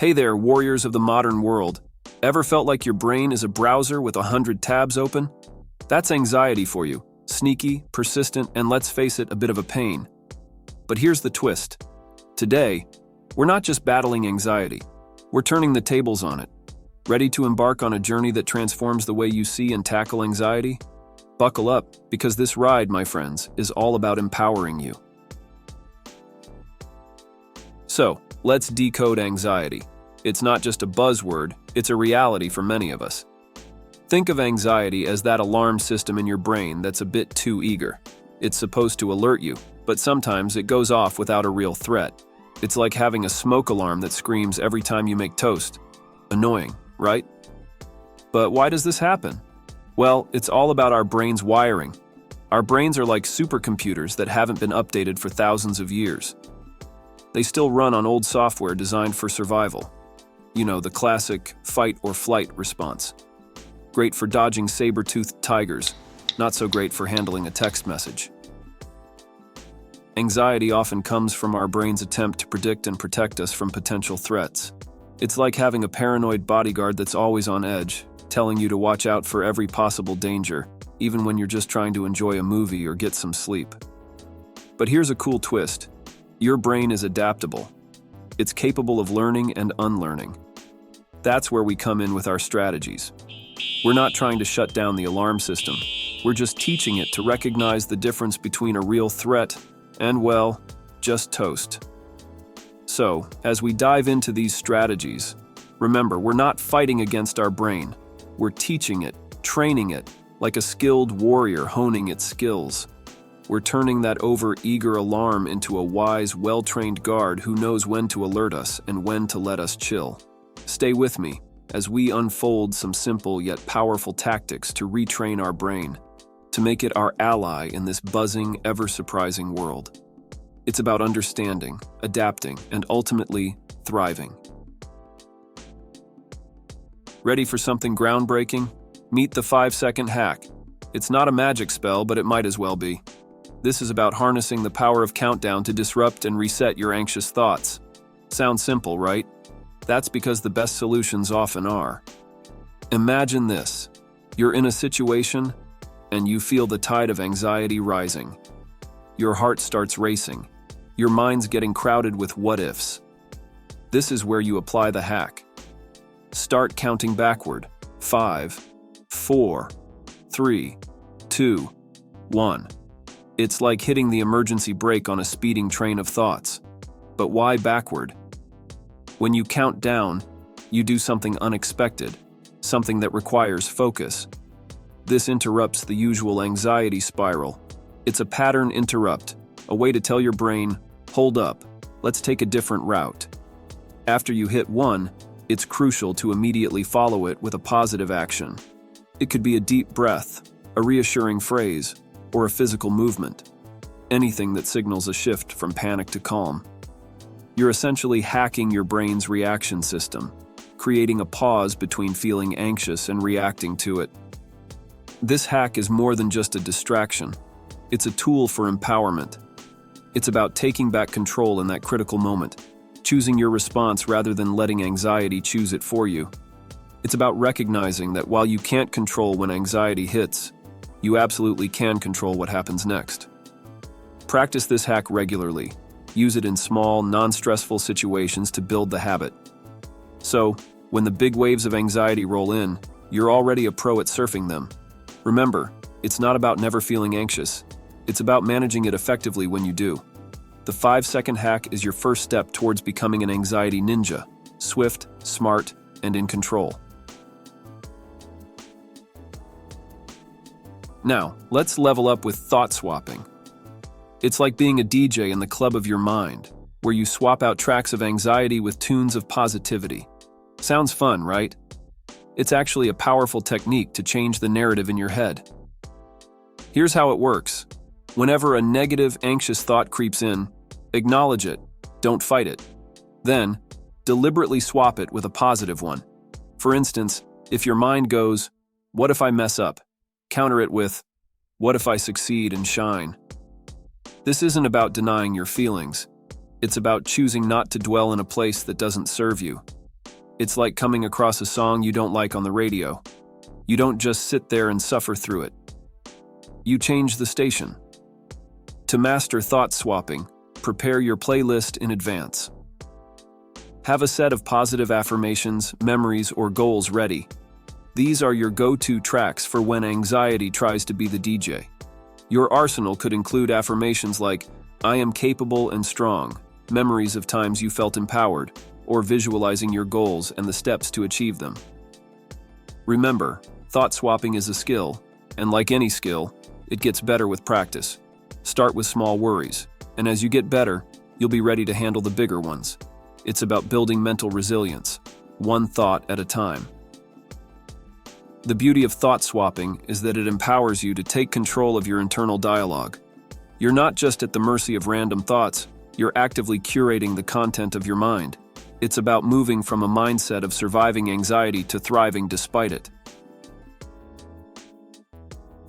Hey there, warriors of the modern world. Ever felt like your brain is a browser with 100 tabs open? That's anxiety for you. Sneaky, persistent, and let's face it, a bit of a pain. But here's the twist. Today, we're not just battling anxiety. We're turning the tables on it. Ready to embark on a journey that transforms the way you see and tackle anxiety? Buckle up, because this ride, my friends, is all about empowering you. So, let's decode anxiety. It's not just a buzzword, it's a reality for many of us. Think of anxiety as that alarm system in your brain that's a bit too eager. It's supposed to alert you, but sometimes it goes off without a real threat. It's like having a smoke alarm that screams every time you make toast. Annoying, right? But why does this happen? Well, it's all about our brain's wiring. Our brains are like supercomputers that haven't been updated for thousands of years. They still run on old software designed for survival. You know, the classic fight or flight response. Great for dodging saber-toothed tigers, not so great for handling a text message. Anxiety often comes from our brain's attempt to predict and protect us from potential threats. It's like having a paranoid bodyguard that's always on edge, telling you to watch out for every possible danger, even when you're just trying to enjoy a movie or get some sleep. But here's a cool twist. Your brain is adaptable. It's capable of learning and unlearning. That's where we come in with our strategies. We're not trying to shut down the alarm system. We're just teaching it to recognize the difference between a real threat and, well, just toast. So, as we dive into these strategies, remember, we're not fighting against our brain. We're teaching it, training it, like a skilled warrior honing its skills. We're turning that over-eager alarm into a wise, well-trained guard who knows when to alert us and when to let us chill. Stay with me as we unfold some simple yet powerful tactics to retrain our brain, to make it our ally in this buzzing, ever-surprising world. It's about understanding, adapting, and ultimately thriving. Ready for something groundbreaking? Meet the 5-second hack. It's not a magic spell, but it might as well be. This is about harnessing the power of countdown to disrupt and reset your anxious thoughts. Sounds simple, right? That's because the best solutions often are. Imagine this. You're in a situation, and you feel the tide of anxiety rising. Your heart starts racing. Your mind's getting crowded with what-ifs. This is where you apply the hack. Start counting backward. 5, 4, 3, 2, 1. It's like hitting the emergency brake on a speeding train of thoughts. But why backward? When you count down, you do something unexpected, something that requires focus. This interrupts the usual anxiety spiral. It's a pattern interrupt, a way to tell your brain, hold up, let's take a different route. After you hit 1, it's crucial to immediately follow it with a positive action. It could be a deep breath, a reassuring phrase, or a physical movement. Anything that signals a shift from panic to calm. You're essentially hacking your brain's reaction system, creating a pause between feeling anxious and reacting to it. This hack is more than just a distraction. It's a tool for empowerment. It's about taking back control in that critical moment, choosing your response rather than letting anxiety choose it for you. It's about recognizing that while you can't control when anxiety hits, you absolutely can control what happens next. Practice this hack regularly. Use it in small, non-stressful situations to build the habit. So, when the big waves of anxiety roll in, you're already a pro at surfing them. Remember, it's not about never feeling anxious. It's about managing it effectively when you do. The 5-second hack is your first step towards becoming an anxiety ninja, swift, smart, and in control. Now, let's level up with thought swapping. It's like being a DJ in the club of your mind, where you swap out tracks of anxiety with tunes of positivity. Sounds fun, right? It's actually a powerful technique to change the narrative in your head. Here's how it works. Whenever a negative, anxious thought creeps in, acknowledge it, don't fight it. Then, deliberately swap it with a positive one. For instance, if your mind goes, "What if I mess up?" Counter it with, "What if I succeed and shine?" This isn't about denying your feelings. It's about choosing not to dwell in a place that doesn't serve you. It's like coming across a song you don't like on the radio. You don't just sit there and suffer through it. You change the station. To master thought swapping, prepare your playlist in advance. Have a set of positive affirmations, memories, or goals ready. These are your go-to tracks for when anxiety tries to be the DJ. Your arsenal could include affirmations like, "I am capable and strong," memories of times you felt empowered, or visualizing your goals and the steps to achieve them. Remember, thought swapping is a skill, and like any skill, it gets better with practice. Start with small worries, and as you get better, you'll be ready to handle the bigger ones. It's about building mental resilience, one thought at a time. The beauty of thought swapping is that it empowers you to take control of your internal dialogue. You're not just at the mercy of random thoughts, you're actively curating the content of your mind. It's about moving from a mindset of surviving anxiety to thriving despite it.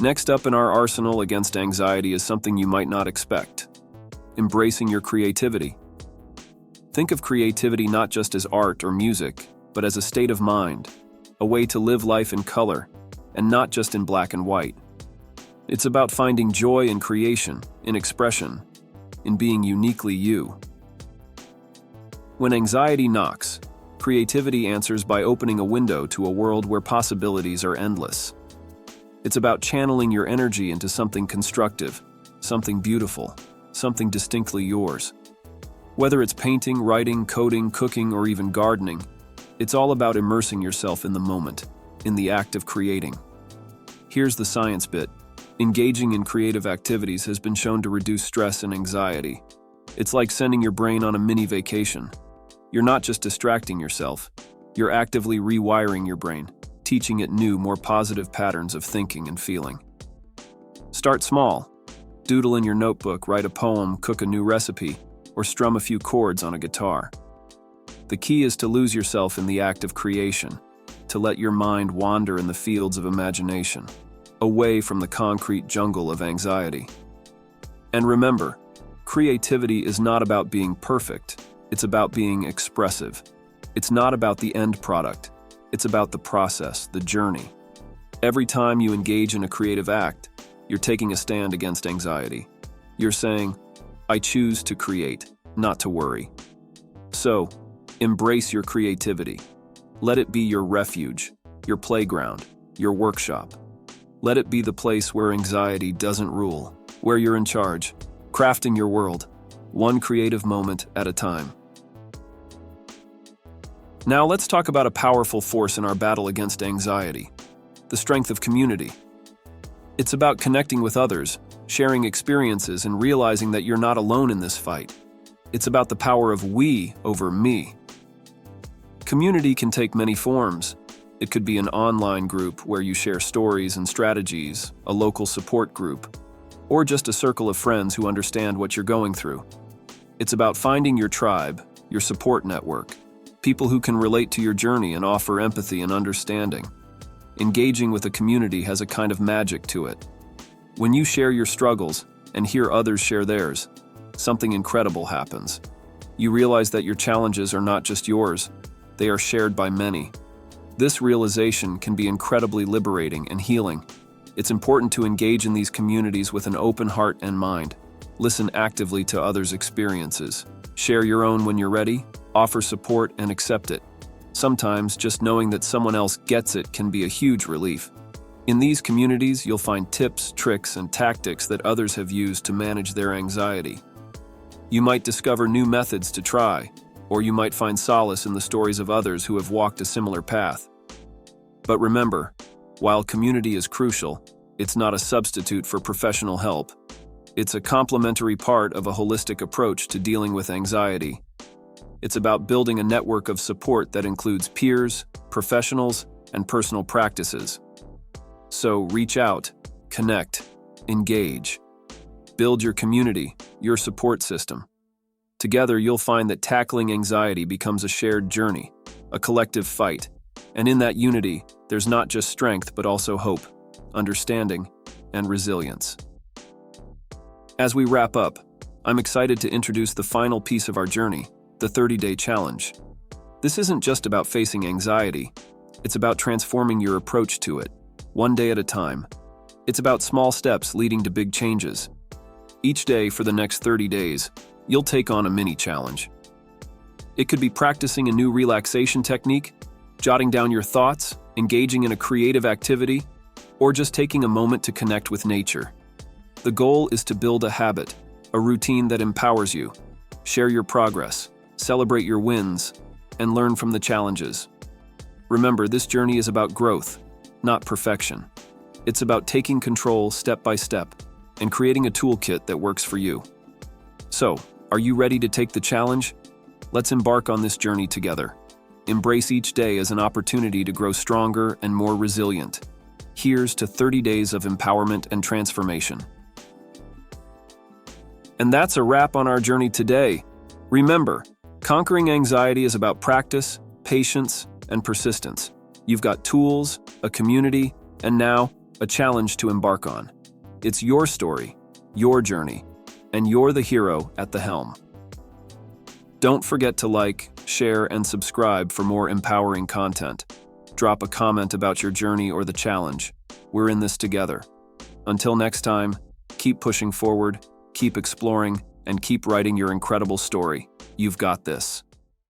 Next up in our arsenal against anxiety is something you might not expect: embracing your creativity. Think of creativity not just as art or music, but as a state of mind, a way to live life in color, and not just in black and white. It's about finding joy in creation, in expression, in being uniquely you. When anxiety knocks, creativity answers by opening a window to a world where possibilities are endless. It's about channeling your energy into something constructive, something beautiful, something distinctly yours. Whether it's painting, writing, coding, cooking, or even gardening, it's all about immersing yourself in the moment, in the act of creating. Here's the science bit. Engaging in creative activities has been shown to reduce stress and anxiety. It's like sending your brain on a mini vacation. You're not just distracting yourself, you're actively rewiring your brain, teaching it new, more positive patterns of thinking and feeling. Start small. Doodle in your notebook, write a poem, cook a new recipe, or strum a few chords on a guitar. The key is to lose yourself in the act of creation, to let your mind wander in the fields of imagination, away from the concrete jungle of anxiety. And remember, creativity is not about being perfect, it's about being expressive. It's not about the end product, it's about the process, the journey. Every time you engage in a creative act, you're taking a stand against anxiety. You're saying, "I choose to create, not to worry." So, embrace your creativity. Let it be your refuge, your playground, your workshop. Let it be the place where anxiety doesn't rule, where you're in charge, crafting your world, one creative moment at a time. Now let's talk about a powerful force in our battle against anxiety: the strength of community. It's about connecting with others, sharing experiences, and realizing that you're not alone in this fight. It's about the power of we over me. Community can take many forms. It could be an online group where you share stories and strategies, a local support group, or just a circle of friends who understand what you're going through. It's about finding your tribe, your support network, people who can relate to your journey and offer empathy and understanding. Engaging with a community has a kind of magic to it. When you share your struggles and hear others share theirs, something incredible happens. You realize that your challenges are not just yours, they are shared by many. This realization can be incredibly liberating and healing. It's important to engage in these communities with an open heart and mind. Listen actively to others' experiences. Share your own when you're ready, offer support, and accept it. Sometimes just knowing that someone else gets it can be a huge relief. In these communities, you'll find tips, tricks, and tactics that others have used to manage their anxiety. You might discover new methods to try, or you might find solace in the stories of others who have walked a similar path. But remember, while community is crucial, it's not a substitute for professional help. It's a complementary part of a holistic approach to dealing with anxiety. It's about building a network of support that includes peers, professionals, and personal practices. So reach out, connect, engage. Build your community, your support system. Together, you'll find that tackling anxiety becomes a shared journey, a collective fight. And in that unity, there's not just strength, but also hope, understanding, and resilience. As we wrap up, I'm excited to introduce the final piece of our journey, the 30-day challenge. This isn't just about facing anxiety. It's about transforming your approach to it, one day at a time. It's about small steps leading to big changes. Each day for the next 30 days, you'll take on a mini challenge. It could be practicing a new relaxation technique, jotting down your thoughts, engaging in a creative activity, or just taking a moment to connect with nature. The goal is to build a habit, a routine that empowers you. Share your progress, celebrate your wins, and learn from the challenges. Remember, this journey is about growth, not perfection. It's about taking control step by step and creating a toolkit that works for you. So, are you ready to take the challenge? Let's embark on this journey together. Embrace each day as an opportunity to grow stronger and more resilient. Here's to 30 days of empowerment and transformation. And that's a wrap on our journey today. Remember, conquering anxiety is about practice, patience, and persistence. You've got tools, a community, and now a challenge to embark on. It's your story, your journey, and you're the hero at the helm. Don't forget to like, share, and subscribe for more empowering content. Drop a comment about your journey or the challenge. We're in this together. Until next time, keep pushing forward, keep exploring, and keep writing your incredible story. You've got this.